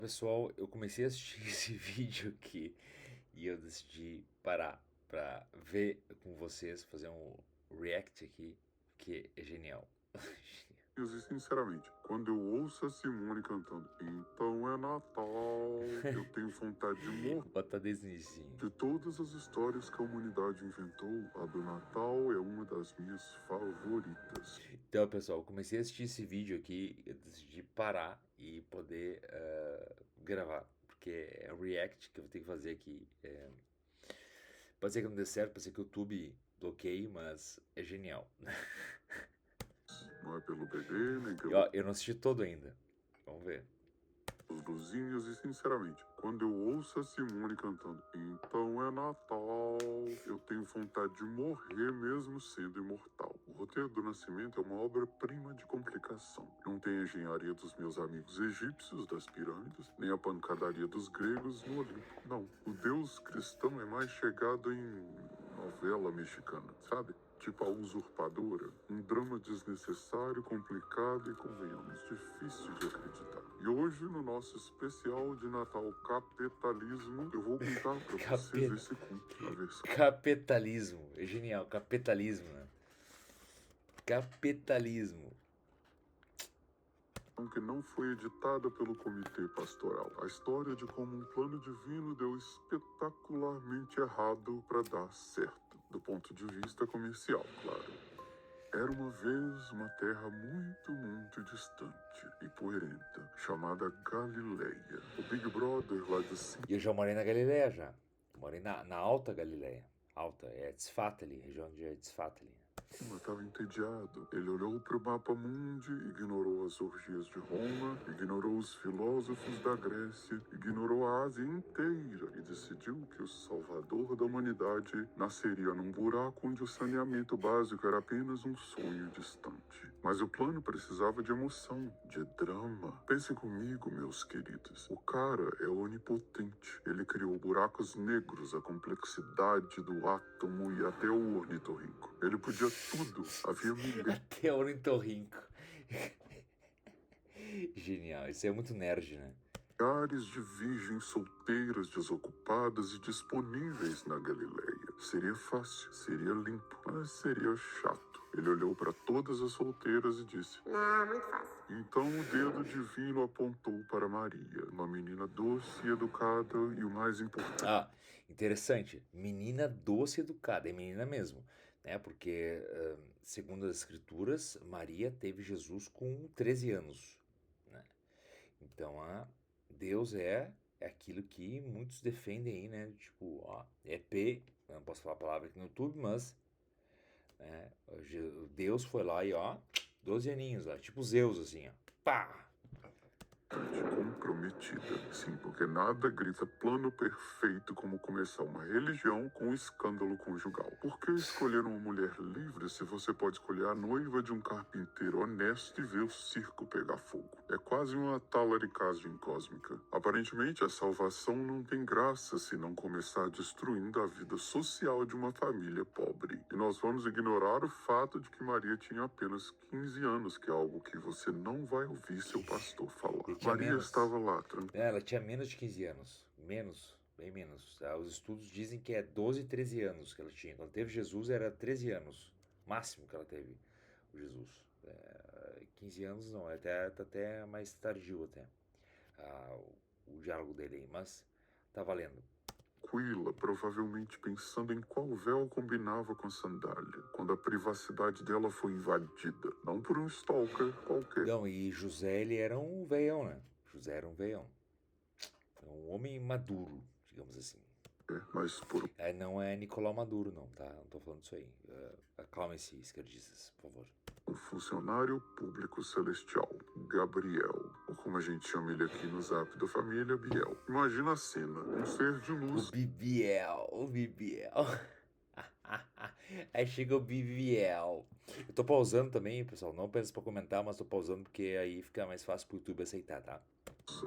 Pessoal, eu comecei a assistir esse vídeo aqui e eu decidi parar pra ver com vocês, fazer um react aqui, que é genial. E sinceramente, quando eu ouço a Simone cantando Então é Natal, eu tenho vontade de morrer. Bota desde o inicinho. De todas as histórias que a humanidade inventou, a do Natal é uma das minhas favoritas. Então, pessoal, eu comecei a assistir esse vídeo aqui, eu decidi parar e poder gravar, porque é um react que eu vou ter que fazer aqui. Pode ser que não dê certo, pode ser que o YouTube bloqueie, mas é genial. Não é pelo bebê, nem pelo Eu não assisti todo ainda. Vamos ver. os luzinhas e sinceramente, quando eu ouço a Simone cantando Então é Natal, eu tenho vontade de morrer mesmo sendo imortal. O roteiro do Nascimento é uma obra-prima de complicação. Não tem a engenharia dos meus amigos egípcios das pirâmides, nem a pancadaria dos gregos no Olimpo. Não, o Deus cristão é mais chegado em novela mexicana, sabe? Tipo A Usurpadora, um drama desnecessário, complicado e, convenhamos, difícil de acreditar. E hoje, no nosso especial de Natal Capitalismo, eu vou contar pra vocês esse conto, a versão Capitalismo, é genial, capitalismo, né? Capitalismo. que não foi editada pelo comitê pastoral. A história de como um plano divino deu espetacularmente errado para dar certo, do ponto de vista comercial, claro. Era uma vez uma terra muito, muito distante e poeirenta, chamada Galileia. O Big Brother lá de cima E eu já morei na Galileia já. Morei na Alta Galileia. Alta, é Tzfat ali, região de Tzfat ali. estava entediado. Ele olhou para o mapa mundi, ignorou as orgias de Roma, ignorou os filósofos da Grécia, ignorou a Ásia inteira e decidiu que o salvador da humanidade nasceria num buraco onde o saneamento básico era apenas um sonho distante. Mas o plano precisava de emoção, de drama. Pensem comigo, meus queridos. O cara é onipotente. Ele criou buracos negros, a complexidade do átomo e até o ornitorrinco. Ele podia tudo. Havia Até ornitorrinco. Genial, isso é muito nerd, né? milhares de virgens solteiras, desocupadas e disponíveis na Galileia. Seria fácil, seria limpo, mas seria chato. Ele olhou para todas as solteiras e disse: Não, muito fácil. Então o dedo divino apontou para Maria, uma menina doce e educada e o mais importante. Ah, interessante. Menina doce e educada, é menina mesmo, né? Porque, segundo as escrituras, Maria teve Jesus com 13 anos, né? Então, Deus é aquilo que muitos defendem aí, né? Tipo, ó, eu não posso falar a palavra aqui no YouTube, mas Deus foi lá e, ó, 12 aninhos lá, tipo Zeus, assim, ó. Pá! Comprometida. Sim, porque nada grita plano perfeito como começar uma religião com um escândalo conjugal. Por que escolher uma mulher livre se você pode escolher a noiva de um carpinteiro honesto e ver o circo pegar fogo? É quase uma talaricagem cósmica. Aparentemente, a salvação não tem graça se não começar destruindo a vida social de uma família pobre. E nós vamos ignorar o fato de que Maria tinha apenas 15 anos, que é algo que você não vai ouvir seu pastor falar. Maria estava lá, tranquila. Ela tinha menos de 15 anos. Menos, bem menos. Os estudos dizem que é 12, 13 anos que ela tinha. Quando teve Jesus era 13 anos. Máximo que ela teve o Jesus. 15 anos não, até mais tardio até. O diálogo dele aí, mas tá valendo. Tranquila, provavelmente pensando em qual véu combinava com a sandália, quando a privacidade dela foi invadida, não por um stalker qualquer. Não, e José, ele era um veião, né? José era um veião. Um homem maduro, digamos assim. Mas por Não é Nicolau Maduro, não, tá? Não tô falando disso aí. Acalmem-se, esquerdistas, por favor. um funcionário público celestial, Gabriel, ou como a gente chama ele aqui no zap da família, Biel. Imagina a cena, um ser de luz. O Bibiel. Aí chega o Bibiel. Eu tô pausando também, pessoal. Não pensa pra comentar, mas tô pausando porque aí fica mais fácil pro YouTube aceitar, tá?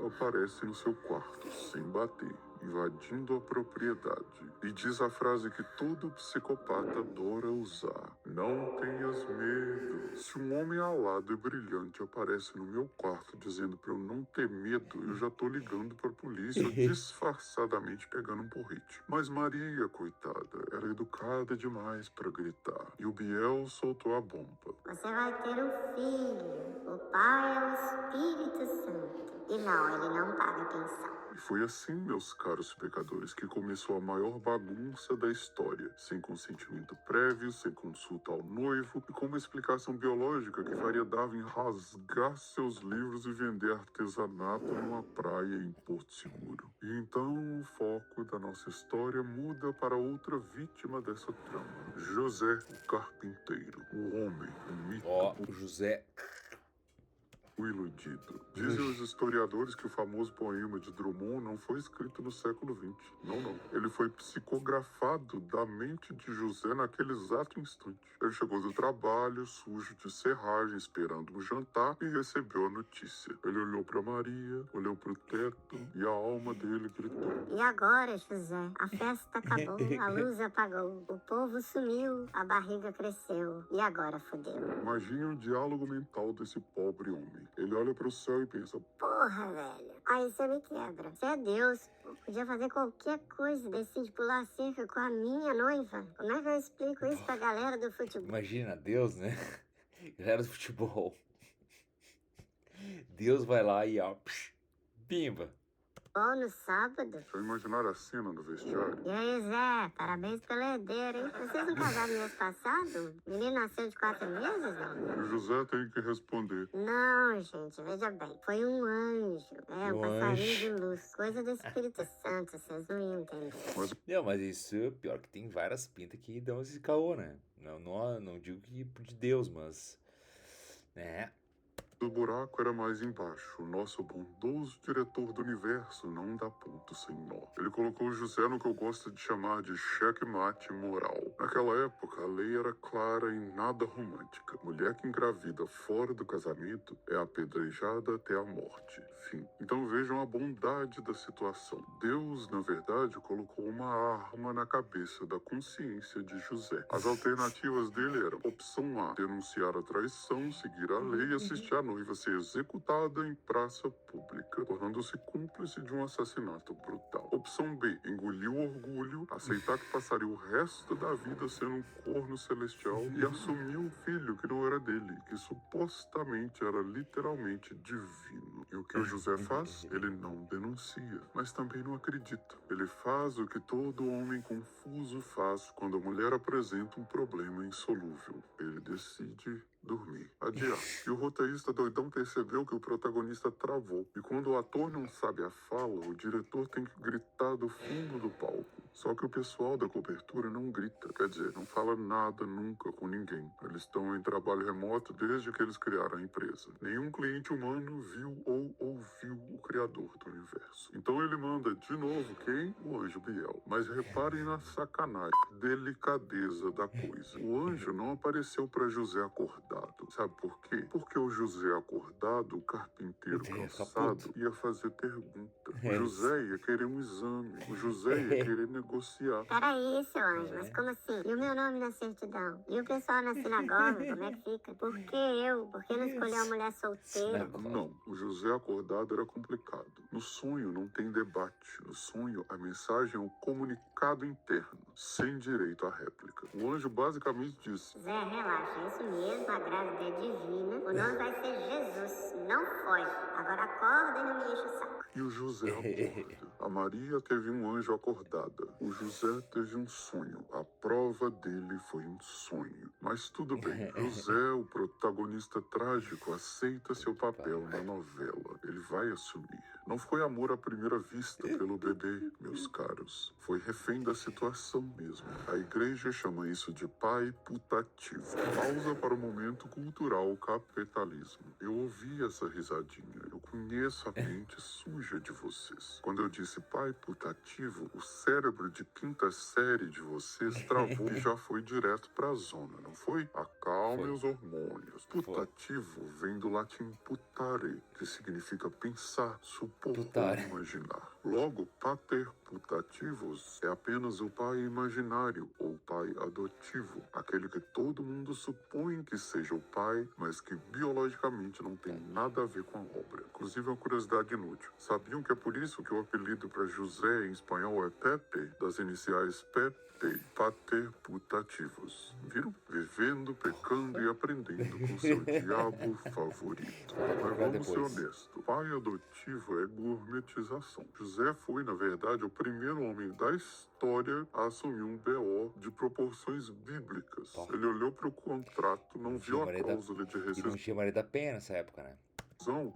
aparece no seu quarto, sem bater, invadindo a propriedade, e diz a frase que todo psicopata adora usar: não tenhas medo. Se um homem alado e brilhante aparece no meu quarto dizendo pra eu não ter medo, eu já tô ligando pra polícia ou disfarçadamente pegando um porrete. Mas Maria, coitada, era educada demais pra gritar, e o Biel soltou a bomba. Você vai ter um filho. O pai é o Espírito Santo. E não, ele não paga pensão. E foi assim, meus caros pecadores, que começou a maior bagunça da história, sem consentimento prévio, sem consulta ao noivo, e com uma explicação biológica que faria Darwin rasgar seus livros e vender artesanato numa praia em Porto Seguro. E então o foco da nossa história muda para outra vítima dessa trama: José, o carpinteiro, o homem, o mito, Ó, o José. o iludido. Dizem os historiadores que o famoso poema de Drummond não foi escrito no século XX. Não, não. Ele foi psicografado da mente de José naquele exato instante. Ele chegou do trabalho, sujo de serragem, esperando um jantar, e recebeu a notícia. Ele olhou para Maria, olhou para o teto, e a alma dele gritou: E agora, José? A festa acabou, a luz apagou, o povo sumiu, a barriga cresceu. E agora fodeu. Imagine o diálogo mental desse pobre homem. Ele olha para o céu e pensa: Porra, velho. Aí você me quebra. Você é Deus, pô. Podia fazer qualquer coisa. Decide pular a cerca com a minha noiva. Como é que eu explico isso pra galera do futebol? Imagina, Deus, né? Galera do futebol. Deus vai lá e ó, pimba. No sábado. já imaginaram a cena no vestiário? E aí, Zé? Parabéns pelo herdeiro, hein? Vocês não casaram no mês passado? O menino nasceu de 4 meses, não? E o José tem que responder: Não, gente, veja bem. Foi um anjo. É, um Um passarinho anjo. de luz. Coisa do Espírito Santo, vocês não iam entender. Não, mas isso, pior que tem várias pintas que dão esse caô, né? Não digo que de Deus, mas... É, O buraco era mais embaixo. O nosso bondoso diretor do universo não dá ponto sem nó. Ele colocou José no que eu gosto de chamar de checkmate moral. Naquela época, a lei era clara e nada romântica. Mulher que engravida fora do casamento é apedrejada até a morte. Fim. Então vejam a bondade da situação. Deus, na verdade, colocou uma arma na cabeça da consciência de José. As alternativas dele eram: opção A, denunciar a traição, seguir a lei e assistir a noiva ser executada em praça pública, tornando-se cúmplice de um assassinato brutal. Opção B, engolir o orgulho, aceitar que passaria o resto da vida sendo um corno celestial e assumir um filho que não era dele, que supostamente era literalmente divino. E o que o José faz? Ele não denuncia, mas também não acredita. Ele faz o que todo homem confuso faz quando a mulher apresenta um problema insolúvel. Ele decide dormir, adiar. E o roteirista doidão percebeu que o protagonista travou. E quando o ator não sabe a fala, o diretor tem que gritar do fundo do palco. Só que o pessoal da cobertura não grita, quer dizer, não fala nada nunca com ninguém. Eles estão em trabalho remoto desde que eles criaram a empresa. Nenhum cliente humano viu ou ouviu o criador do universo. Então ele manda de novo quem? O anjo Biel. Mas reparem na sacanagem, delicadeza da coisa. O anjo não apareceu para José acordado. Sabe por quê? Porque o José acordado, o carpinteiro cansado, ia fazer pergunta. O José ia querer um exame. O José ia querer negociar. Peraí, seu anjo, mas como assim? E o meu nome na certidão? E o pessoal na sinagoga, como é que fica? Por que eu? Por que não escolher uma mulher solteira? Não, o José acordado era complicado. No sonho não tem debate. No sonho a mensagem é um comunicado interno, sem direito à réplica. O anjo basicamente disse: Zé, relaxa, é isso mesmo, a grávida é divina. O nome vai ser Jesus, não foge. Agora acorda e não me enche o saco. E o José acorda. A Maria teve um anjo acordada. O José teve um sonho. A prova dele foi um sonho. Mas tudo bem. José, o protagonista trágico, aceita seu papel na novela. Ele vai assumir. Não foi amor à primeira vista pelo bebê, meus caros. Foi refém da situação mesmo. A igreja chama isso de pai putativo. Pausa para o momento cultural capitalismo. Eu ouvi essa risadinha. Eu conheço a mente suja de vocês. Quando eu disse pai putativo, o cérebro de quinta série de vocês travou e já foi direto para a zona, não foi? Acalme os hormônios. Putativo vem do latim putare, que significa pensar, supor, por Putar. imaginar. Logo, pater putativus é apenas o pai imaginário ou pai adotivo, aquele que todo mundo supõe que seja o pai, mas que biologicamente não tem nada a ver com a obra. Inclusive, uma curiosidade inútil. Sabiam que é por isso que o apelido para José em espanhol é Pepe, das iniciais Pepe, pater putativus? Viram? Vivendo, pecando e aprendendo com seu diabo favorito. Vou Mas procurar vamos ser depois. honestos. Pai adotivo é gourmetização. José foi, na verdade, o primeiro homem da história a assumir um BO de proporções bíblicas. Ó. Ele olhou para o contrato, não Não viu tinha a Maria da... cláusula de E não rescisão tinha Maria da Penha nessa época, né?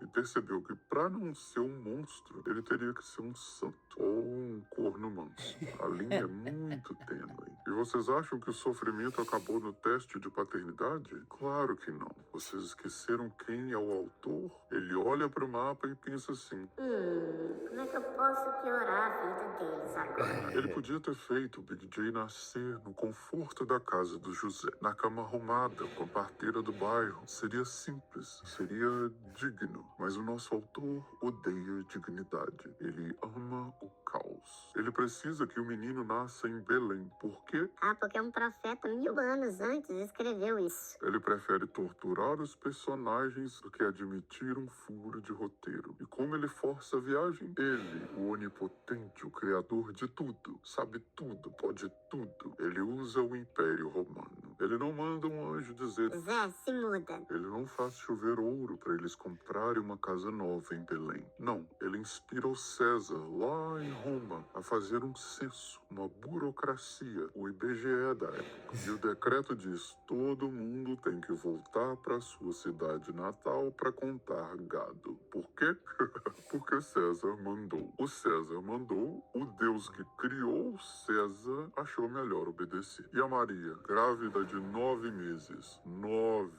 e percebeu que para não ser um monstro, ele teria que ser um santo ou um corno manso. A linha é muito tênue. E vocês acham que o sofrimento acabou no teste de paternidade? Claro que não. Vocês esqueceram quem é o autor? Ele olha para o mapa e pensa assim: como é que eu posso piorar a vida deles agora? ele podia ter feito o Big J nascer no conforto da casa do José, na cama arrumada, com a parteira do bairro. Seria simples, seria digno. Mas o nosso autor odeia dignidade. Ele ama o caos. Ele precisa que o menino nasça em Belém. Por quê? Porque um profeta 1000 anos antes escreveu isso. Ele prefere torturar os personagens do que admitir um furo de roteiro. E como ele força a viagem? Ele, o onipotente, o criador de tudo, sabe tudo, pode tudo. Ele usa o Império Romano. Ele não manda um anjo dizer: Zé, se muda. ele não faz chover ouro para eles comprarem uma casa nova em Belém. Não, ele inspira o César, lá em Roma, a fazer um censo, uma burocracia, o IBGE da época. E o decreto diz: todo mundo tem que voltar para sua cidade natal para contar gado. Por quê? Porque César mandou. O César mandou, o Deus que criou César achou melhor obedecer. E a Maria, grávida de 9 meses, 9,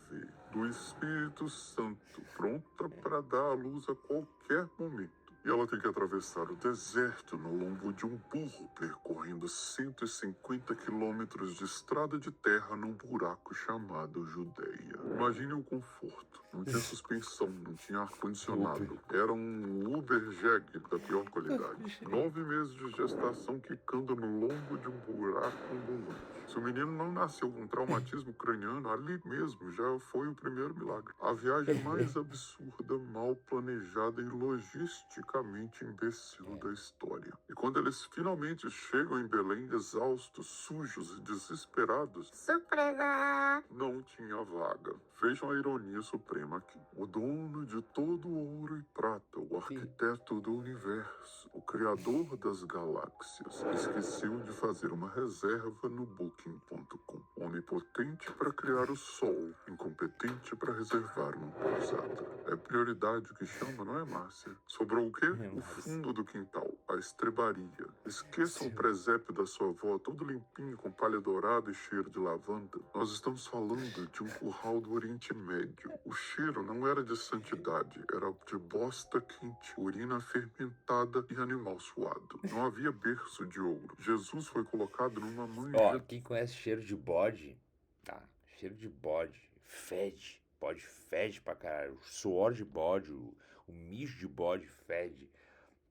do Espírito Santo, pronta para dar à luz a qualquer momento. E ela tem que atravessar o deserto no lombo de um burro, percorrendo 150 quilômetros de estrada de terra num buraco chamado Judeia. Imagine o conforto. Não tinha suspensão, não tinha ar-condicionado. Era um Uber Jag da pior qualidade. 9 meses de gestação quicando no lombo de um buraco ambulante. Se o menino não nasceu com traumatismo craniano, ali mesmo já foi o primeiro milagre. A viagem mais absurda, mal planejada e logisticamente imbecil da história. E quando eles finalmente chegam em Belém, exaustos, sujos e desesperados, Surpresa! não tinha vaga. Vejam a ironia suprema aqui. O dono de todo o ouro e prata, o arquiteto do universo, o criador das galáxias, esqueceu de fazer uma reserva no Booking.com. Onipotente para criar o sol, incompetente para reservar uma pousada. É prioridade que chama, não é, Márcia? Sobrou o quê? O fundo do quintal, a estrebaria. Esqueçam o presépio da sua avó, todo limpinho, com palha dourada e cheiro de lavanda. Nós estamos falando de um curral do Oriente Médio. O cheiro não era de santidade, era de bosta quente, urina fermentada e animal suado. Não havia berço de ouro. Jesus foi colocado numa manja. Quem conhece cheiro de bode, tá? Cheiro de bode, fede. Bode fede pra caralho. O suor de bode, o mijo de bode fede.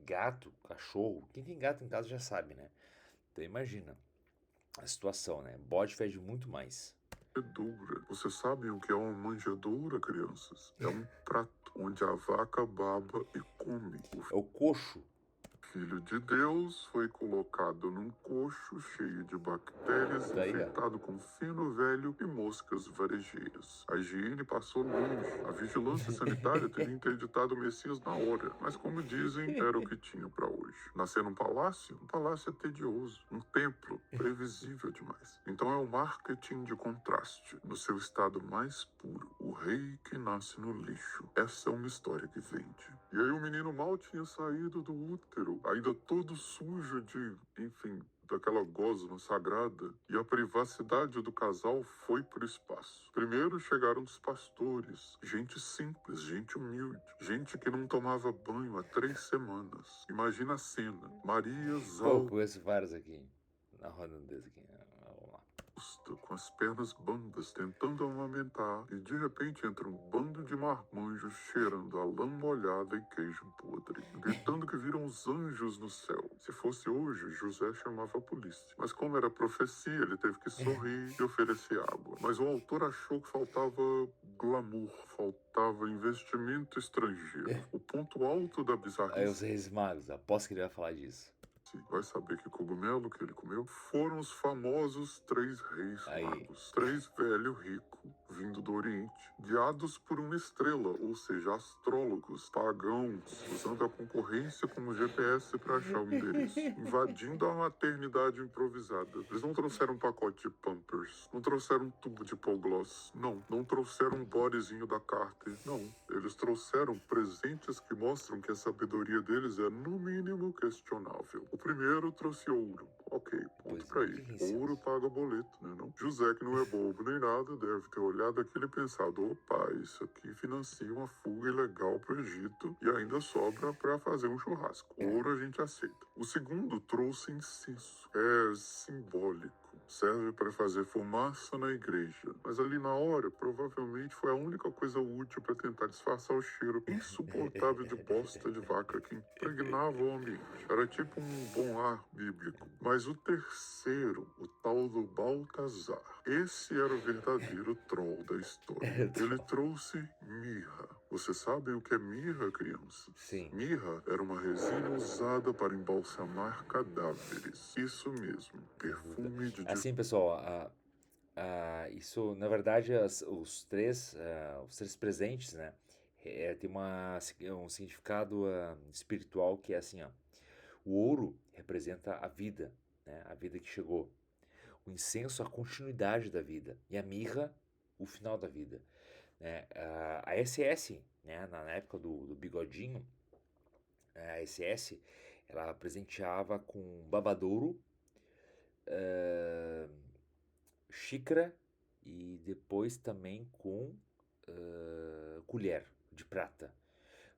Gato, cachorro. Quem tem gato em casa já sabe, né? Então imagina a situação, né? Bode fede muito mais. Manjedoura. Vocês sabem o que é uma manjedoura, crianças? É um prato onde a vaca baba e come. É o coxo. Filho de Deus foi colocado num coxo cheio de bactérias, infectado com feno velho e moscas varejeiras. A higiene passou longe. A vigilância sanitária teria interditado o Messias na hora. Mas, como dizem, era o que tinha para hoje. Nascer num palácio? Um palácio é tedioso. Um templo? Previsível demais. Então é o marketing de contraste. No seu estado mais puro. O rei que nasce no lixo. Essa é uma história que vende. E aí o menino mal tinha saído do útero, ainda todo sujo de, enfim, daquela gosma sagrada, e a privacidade do casal foi pro espaço. Primeiro chegaram os pastores, gente simples, gente humilde, gente que não tomava banho há 3 semanas. Imagina a cena, Maria Pô, Zal... conheço vários aqui, na roda desse aqui. Vamos lá. com as pernas bambas, tentando amamentar, e de repente entra um bando de marmanjos cheirando a lã molhada e queijo podre, gritando que viram os anjos no céu. Se fosse hoje, José chamava a polícia. Mas como era profecia, ele teve que sorrir e oferecer água. Mas o autor achou que faltava glamour, faltava investimento estrangeiro. O ponto alto da Aí os bizarrice, Reis Magos, aposto que ele vai falar disso. vai saber que cogumelo que ele comeu, foram os famosos 3 reis Aí. magos. 3 velho rico, vindo do Oriente, guiados por uma estrela, ou seja, astrólogos, pagãos, usando a concorrência como GPS para achar o endereço, invadindo a maternidade improvisada. Eles não trouxeram um pacote de Pampers, não trouxeram um tubo de Pogloss, não trouxeram um bodezinho da Carter, não. Eles trouxeram presentes que mostram que a sabedoria deles é, no mínimo, questionável. O primeiro trouxe ouro. Ok, ponto pra ele. Ouro paga boleto, né não? José, que não é bobo nem nada, deve ter olhado aquilo e pensado, opa, isso aqui financia uma fuga ilegal pro Egito e ainda sobra pra fazer um churrasco. Ouro a gente aceita. O segundo trouxe incenso. É simbólico. Serve para fazer fumaça na igreja. Mas ali na hora, provavelmente foi a única coisa útil para tentar disfarçar o cheiro insuportável de bosta de vaca que impregnava o ambiente. Era tipo um bom ar bíblico. Mas o terceiro, o tal do Baltazar, esse era o verdadeiro troll da história. Ele trouxe mirra. Você sabe o que é mirra, criança? Sim. Mirra era uma resina usada para embalsamar cadáveres. Isso mesmo, perfume de... Assim, pessoal, isso, na verdade, os três presentes, né, tem um significado espiritual que é assim, ó. O ouro representa a vida, né, a vida que chegou. O incenso, a continuidade da vida. E a mirra, o final da vida. Né? A SS, né, na época do bigodinho, a SS, ela presenteava com babadouro, xícara e depois também com colher de prata,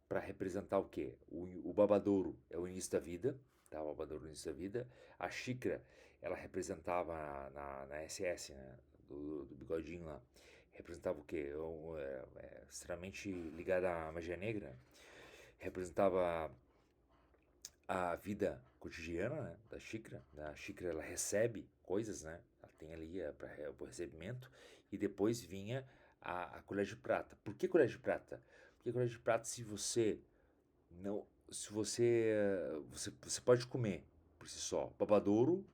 para representar o quê? O babadouro é o início da vida, tá? O babadouro é o início da vida. A xícara, ela representava na SS, né, do bigodinho lá, representava o quê? Extremamente ligada à magia negra, representava a vida cotidiana, né, da xícara. A xícara, ela recebe coisas, né? Ela tem ali para o recebimento, e depois vinha a colher de prata. Por que colher de prata? Porque colher de prata, se você você pode comer por si só. Babadouro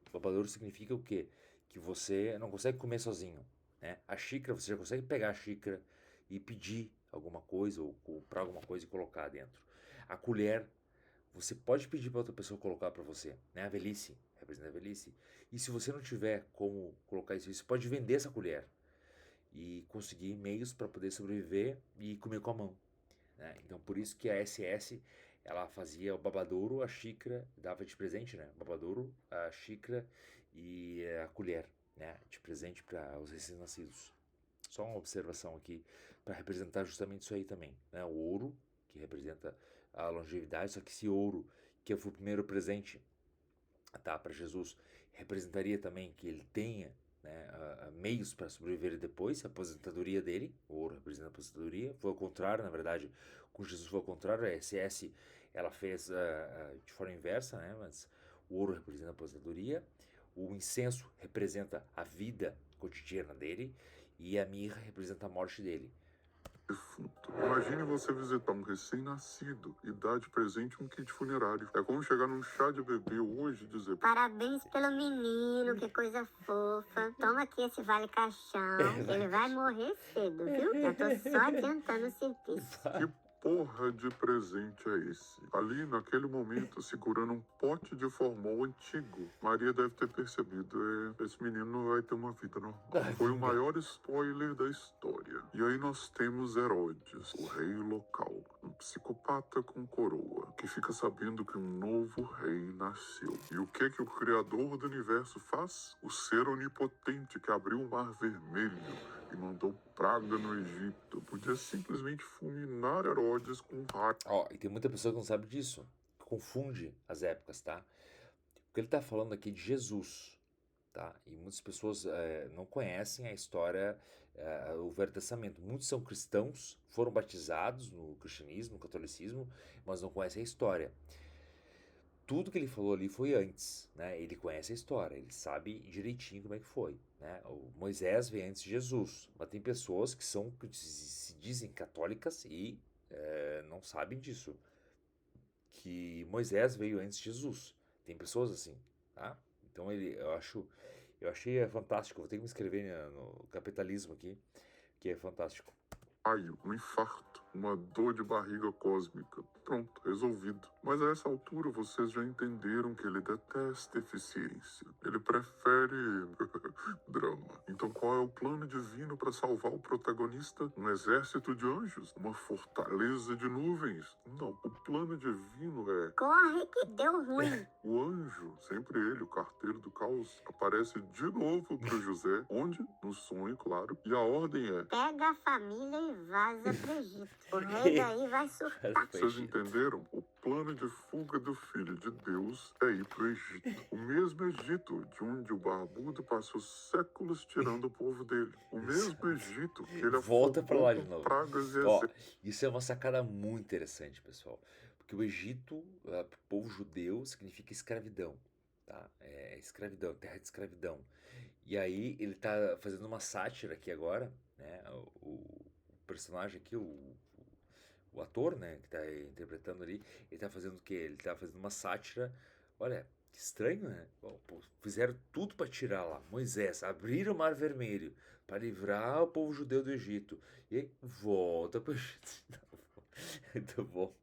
significa o quê? Que você não consegue comer sozinho, né? A xícara, você já consegue pegar a xícara e pedir alguma coisa ou comprar alguma coisa e colocar dentro. A colher, você pode pedir para outra pessoa colocar para você, né? A velhice, representa a velhice. E se você não tiver como colocar isso, você pode vender essa colher e conseguir meios para poder sobreviver e comer com a mão, né? Então, por isso que a SS, ela fazia o babadouro, a xícara, dava de presente, né? Babadouro, a xícara e a colher, né? De presente para os recém-nascidos. Só uma observação aqui para representar justamente isso aí também, né? O ouro, que representa a longevidade, só que esse ouro, que foi o primeiro presente, tá, para Jesus, representaria também que ele tenha, né, meios para sobreviver depois, a aposentadoria dele. O ouro representa a aposentadoria. Foi ao contrário, na verdade, com Jesus foi ao contrário. A SS, ela fez de forma inversa, né, mas o ouro representa a aposentadoria, o incenso representa a vida cotidiana dele e a mirra representa a morte dele. Defunto. Imagine você visitar um recém-nascido e dar de presente um kit funerário. É como chegar num chá de bebê hoje e dizer: parabéns pelo menino, que coisa fofa. Toma aqui esse vale caixão. Ele vai morrer cedo, viu? Já tô só adiantando o serviço. que porra de presente é esse? Ali, naquele momento, segurando um pote de formol antigo, Maria deve ter percebido: esse menino não vai ter uma vida normal. Foi o maior spoiler da história. E aí nós temos Herodes, o rei local, um psicopata com coroa, que fica sabendo que um novo rei nasceu. E o que o criador do universo faz? O ser onipotente que abriu o mar vermelho e mandou praga no Egito podia simplesmente fulminar Herodes com um raio. Ó, e tem muita pessoa que não sabe disso, que confunde as épocas, tá? Porque ele tá falando aqui de Jesus, tá? E muitas pessoas não conhecem a história, o Velho Testamento. Muitos são cristãos, foram batizados no cristianismo, no catolicismo, mas não conhecem a história. Tudo que ele falou ali foi antes, né? Ele conhece a história, ele sabe direitinho como é que foi, né? O Moisés veio antes de Jesus, mas tem pessoas que se dizem católicas e não sabem disso, que Moisés veio antes de Jesus. Tem pessoas assim, tá? Então eu achei fantástico. Vou ter que me inscrever no capitalismo aqui, que é fantástico. Um infarto, uma dor de barriga cósmica. Pronto, resolvido. Mas a essa altura vocês já entenderam que ele detesta eficiência. Ele prefere drama. Então qual é o plano divino para salvar o protagonista? Um exército de anjos? Uma fortaleza de nuvens? Não, o plano divino é... Corre que deu ruim. O anjo, sempre ele, o carteiro do caos, aparece de novo para José, onde? No sonho, claro. E a ordem é... Pega a família e vaza pro Egito. O rei daí vai surtar. Vocês entenderam? O plano de fuga do Filho de Deus é ir pro Egito. O mesmo Egito de onde o barbudo passou séculos tirando o povo dele. O mesmo Egito que ele Volta pra lá de com novo. pragas e Ó, isso é uma sacada muito interessante, pessoal. Porque o Egito, pro povo judeu, significa escravidão, tá? É escravidão, terra de escravidão. E aí ele tá fazendo uma sátira aqui agora, né? O personagem aqui, o ator, né, que tá interpretando ali, ele tá fazendo o quê? Ele tá fazendo uma sátira. Olha, que estranho, né? Bom, pô, fizeram tudo para tirar lá Moisés, abriram o Mar Vermelho para livrar o povo judeu do Egito. E aí volta pro Egito. Muito bom.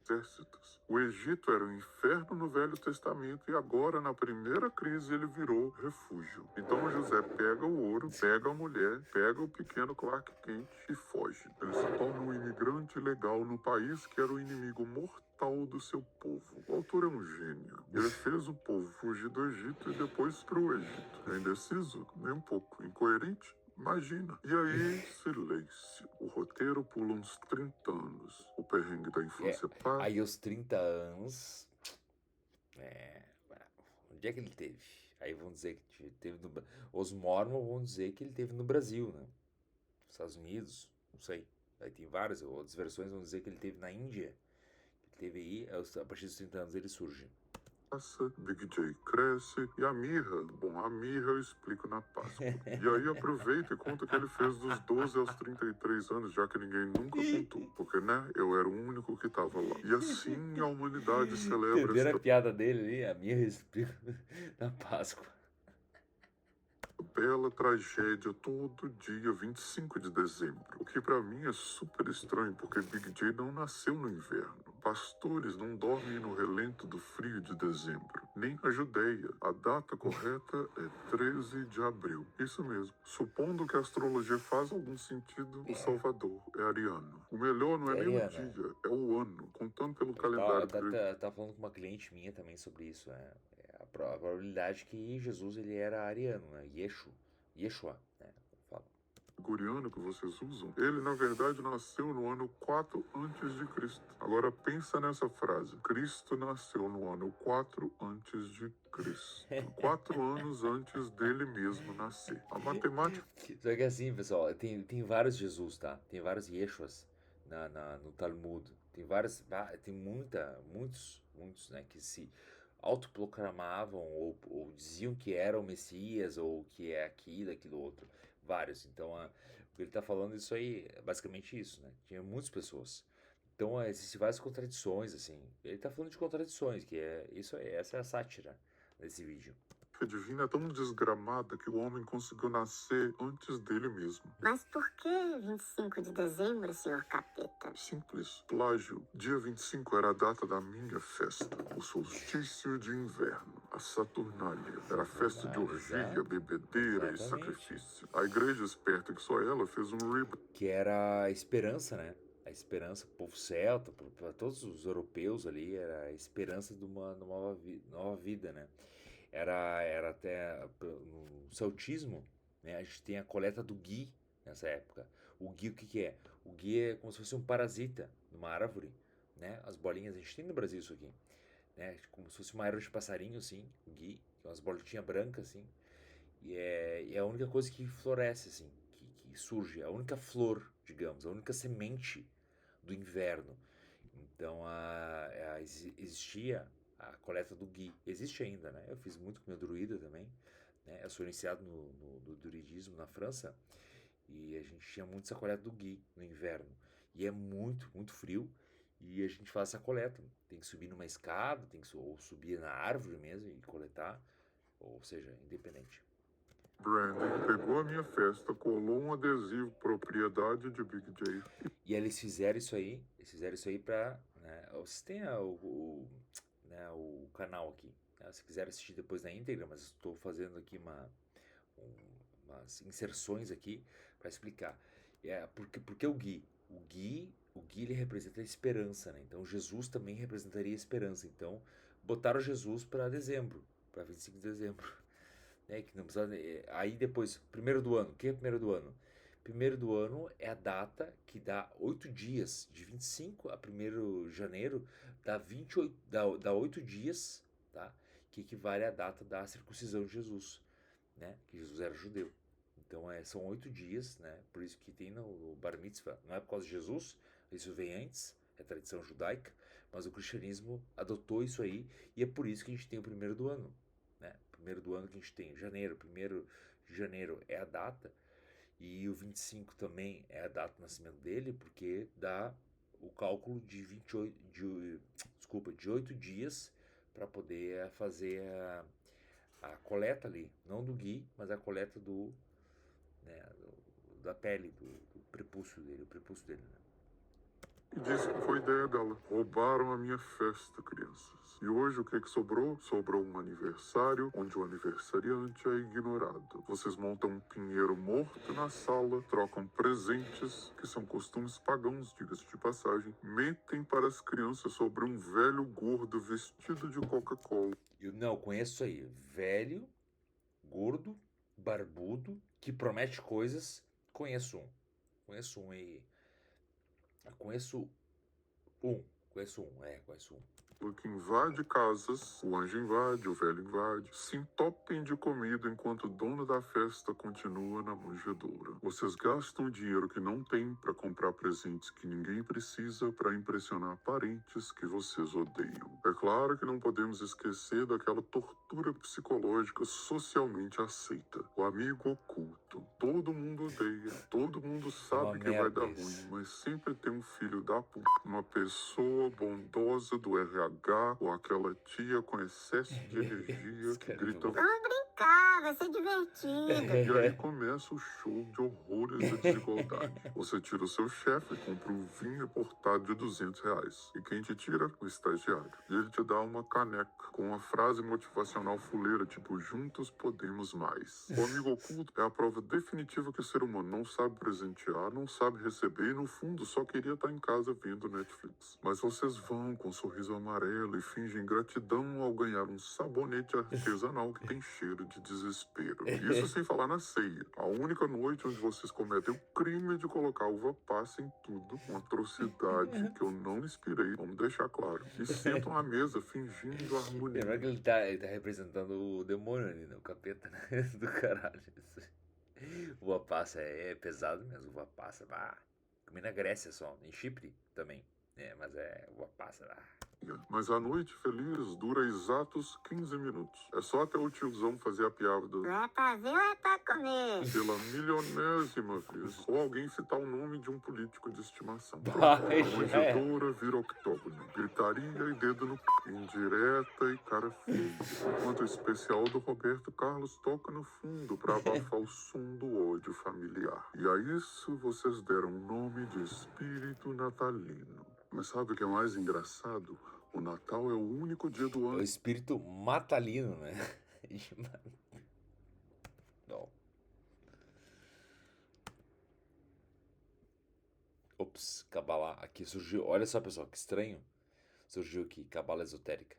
exércitos. O Egito era o inferno no Velho Testamento e agora, na primeira crise, ele virou refúgio. Então José pega o ouro, pega a mulher, pega o pequeno Clark Kent e foge. Ele se torna um imigrante legal no país que era o inimigo mortal do seu povo. O autor é um gênio. Ele fez o povo fugir do Egito e depois pro Egito. É indeciso? Nem um pouco. Incoerente? Imagina. E aí, silêncio. O roteiro pula uns 30 anos. O perrengue da infância passa. Aí aos 30 anos. Onde é que ele teve? Aí vão dizer que teve no. Os Mormons vão dizer que ele teve no Brasil, né? Nos Estados Unidos, não sei. Aí tem várias outras versões vão dizer que ele teve na Índia. Ele teve aí, a partir dos 30 anos ele surge. Big J cresce e a mirra eu explico na Páscoa. E aí aproveita e conta o que ele fez dos 12 aos 33 anos, já que ninguém nunca contou. Porque, né, eu era o único que tava lá. E assim a humanidade celebra... Entenderam a piada dele ali? A mirra eu explico na Páscoa. Bela tragédia todo dia 25 de dezembro. O que pra mim é super estranho, porque Big J não nasceu no inverno. Pastores não dormem no relento do frio de dezembro, nem na Judeia. A data correta é 13 de abril. Isso mesmo. Supondo que a astrologia faz algum sentido, o Salvador é ariano. O melhor não é nem o dia, é o ano, contando pelo calendário. Tá falando com uma cliente minha também sobre isso, né? A probabilidade que Jesus ele era ariano, né? Yeshua, né? Gregoriano que vocês usam, ele na verdade nasceu no ano 4 antes de Cristo. Agora pensa nessa frase: Cristo nasceu no ano 4 antes de Cristo. 4 anos antes dele mesmo nascer. A matemática... Só que assim, pessoal, tem vários Jesus, tá? Tem vários Yeshuas no Talmud. Tem muitos, né, que se autoproclamavam ou diziam que era o Messias ou que é aquilo outro. Vários. Então, o que ele está falando isso aí é basicamente isso, né? Tinha muitas pessoas. Então, existem várias contradições, assim. Ele está falando de contradições, que é isso aí, essa é a sátira desse vídeo. A divina é tão desgramada que o homem conseguiu nascer antes dele mesmo. Mas por que 25 de dezembro, senhor capeta? Simples. Plágio. Dia 25 era a data da minha festa. O solstício de inverno. A Saturnália. Era a festa de orgia, bebedeira e sacrifício. A igreja esperta que só ela fez um ribbon. Que era a esperança, né? A esperança pro povo celta, para todos os europeus ali, era a esperança de uma nova vida, né? Era até no celtismo, né? A gente tem a coleta do gui nessa época. O gui, o que é? O gui é como se fosse um parasita numa árvore, né? As bolinhas, a gente tem no Brasil isso aqui, né? Como se fosse uma árvore de passarinho, assim, o gui, umas bolinhas brancas, assim. E é a única coisa que floresce, assim, que surge, a única flor, digamos, a única semente do inverno. Então existia a coleta do ghee, existe ainda, né? Eu fiz muito com meu druida também, né? Eu sou iniciado no druidismo na França e a gente tinha muito essa coleta do ghee no inverno. E é muito, muito frio e a gente faz essa coleta. Tem que subir numa escada, ou subir na árvore mesmo e coletar, ou seja, independente. Brandon pegou a minha festa, colou um adesivo propriedade de Big J. E aí eles fizeram isso aí pra, né, vocês têm né, o canal aqui, né, se quiser assistir depois na íntegra, mas estou fazendo aqui umas inserções aqui para explicar. Porque o Gui? O Gui ele representa a esperança, né? Então Jesus também representaria a esperança. Então botaram Jesus para dezembro, para 25 de dezembro. Né? Que não precisa, aí depois, primeiro do ano, o que é primeiro do ano? Primeiro do ano é a data que dá 8 dias, de 25 a 1º de janeiro, dá 28, dá 8 dias, tá? Que equivale à data da circuncisão de Jesus, né? Que Jesus era judeu. Então são 8 dias, né? Por isso que tem no Bar Mitzvah, não é por causa de Jesus, isso vem antes, é tradição judaica, mas o cristianismo adotou isso aí e é por isso que a gente tem o primeiro do ano, né? Primeiro do ano que a gente tem janeiro, 1º de janeiro é a data, e o 25 também é a data do nascimento dele, porque dá o cálculo de 28, de 8 dias para poder fazer a coleta ali, não do Gui, mas a coleta né, da pele, do prepúcio dele, o prepúcio dele, né? E disse que foi ideia dela. Roubaram a minha festa, crianças. E hoje o que sobrou? Sobrou um aniversário onde o aniversariante é ignorado. Vocês montam um pinheiro morto na sala, trocam presentes, que são costumes pagãos, diga-se de passagem, mentem para as crianças sobre um velho gordo vestido de Coca-Cola. Eu conheço isso aí. Velho, gordo, barbudo, que promete coisas. Conheço um aí. Conheço um. Conheço um. Que invade casas, o anjo invade, o velho invade, se entopem de comida enquanto o dono da festa continua na manjedoura. Vocês gastam dinheiro que não tem para comprar presentes que ninguém precisa para impressionar parentes que vocês odeiam. É claro que não podemos esquecer daquela tortura psicológica socialmente aceita, o amigo oculto. Todo mundo odeia, todo mundo sabe que vai dar ruim, mas sempre tem um filho da puta, uma pessoa bondosa do RH ou aquela tia com excesso de energia que grita... Vamos brincar, vai ser divertido. E aí começa o show de horrores da desigualdade. Você tira o seu chefe e compra um vinho importado de R$200. E quem te tira? O estagiário. E ele te dá uma caneca com uma frase motivacional fuleira, tipo, juntos podemos mais. O amigo oculto é a prova definitiva que o ser humano não sabe presentear, não sabe receber e, no fundo, só queria estar em casa vendo Netflix. Mas vocês vão com um sorriso amarelo e fingem gratidão ao ganhar um sabonete artesanal que tem cheiro de desespero. Isso sem falar na ceia. A única noite onde vocês cometem o crime de colocar uva passa em tudo. Uma atrocidade que eu não inspirei, vamos deixar claro. E sentam à mesa fingindo harmonia. Lembra que ele tá representando o demônio ali, né? O capeta, né? Do caralho. Uva passa é pesado mesmo, uva passa. Comi na Grécia só, em Chipre também. Mas uva passa. Mas a noite feliz dura exatos 15 minutos. É só até o tiozão fazer a piada do... Não é pra ver ou é pra comer? Pela milionésima vez. Ou alguém citar o nome de um político de estimação. Ah, A manjedoura vira octógono. Gritaria e dedo no c... Indireta e cara feia. Enquanto o especial do Roberto Carlos toca no fundo pra abafar o som do ódio familiar. E a isso vocês deram o nome de espírito natalino. Mas sabe o que é mais engraçado? O Natal é o único dia do É ano... o espírito matalino, né? Não. Ops, cabala. Aqui surgiu. Olha só, pessoal, que estranho. Surgiu aqui, cabala esotérica.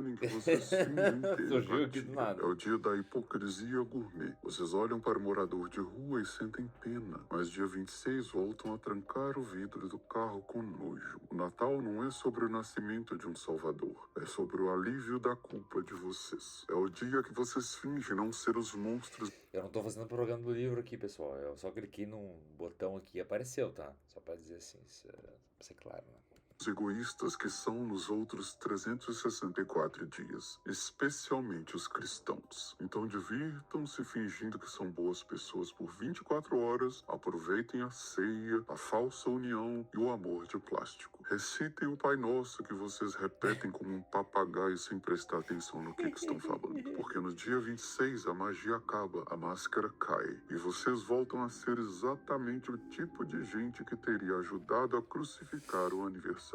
em que vocês fingem ter Surgiu aqui do empatia. nada. É o dia da hipocrisia gourmet. Vocês olham para o morador de rua e sentem pena, mas dia 26 voltam a trancar o vidro do carro com nojo. O Natal não é sobre o nascimento de um salvador, é sobre o alívio da culpa de vocês. É o dia que vocês fingem não ser os monstros. Eu não tô fazendo propaganda do livro aqui, pessoal. Eu só cliquei num botão aqui e apareceu, tá? Só pra dizer assim, pra ser claro, né? Os egoístas que são nos outros 364 dias, especialmente os cristãos. Então divirtam-se fingindo que são boas pessoas por 24 horas, aproveitem a ceia, a falsa união e o amor de plástico. Recitem o Pai Nosso que vocês repetem como um papagaio sem prestar atenção no que estão falando. Porque no dia 26 a magia acaba, a máscara cai, e vocês voltam a ser exatamente o tipo de gente que teria ajudado a crucificar o aniversário.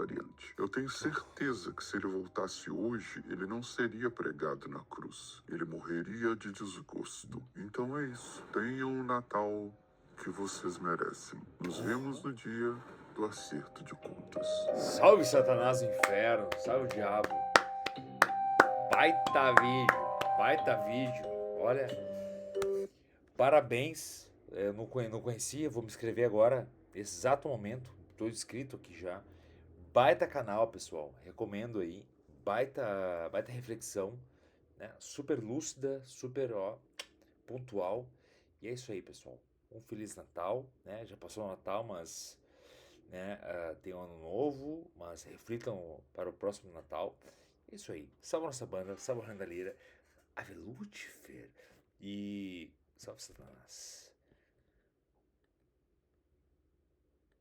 Eu tenho certeza que se ele voltasse hoje, ele não seria pregado na cruz. Ele morreria de desgosto. Então é isso. Tenham um Natal que vocês merecem. Nos vemos no dia do acerto de contas. Salve Satanás do inferno, salve o diabo. Baita vídeo. Olha, parabéns. Eu não conhecia, vou me inscrever agora, nesse exato momento. Estou inscrito aqui já. Baita canal, pessoal. Recomendo aí. Baita reflexão, né? Super lúcida, super pontual. E é isso aí, pessoal. Um Feliz Natal, né? Já passou o Natal, mas né, tem um ano novo, mas reflitam para o próximo Natal. É isso aí. Salve a nossa banda, salve a Randalheira, Ave Lucifer e salve Satanás.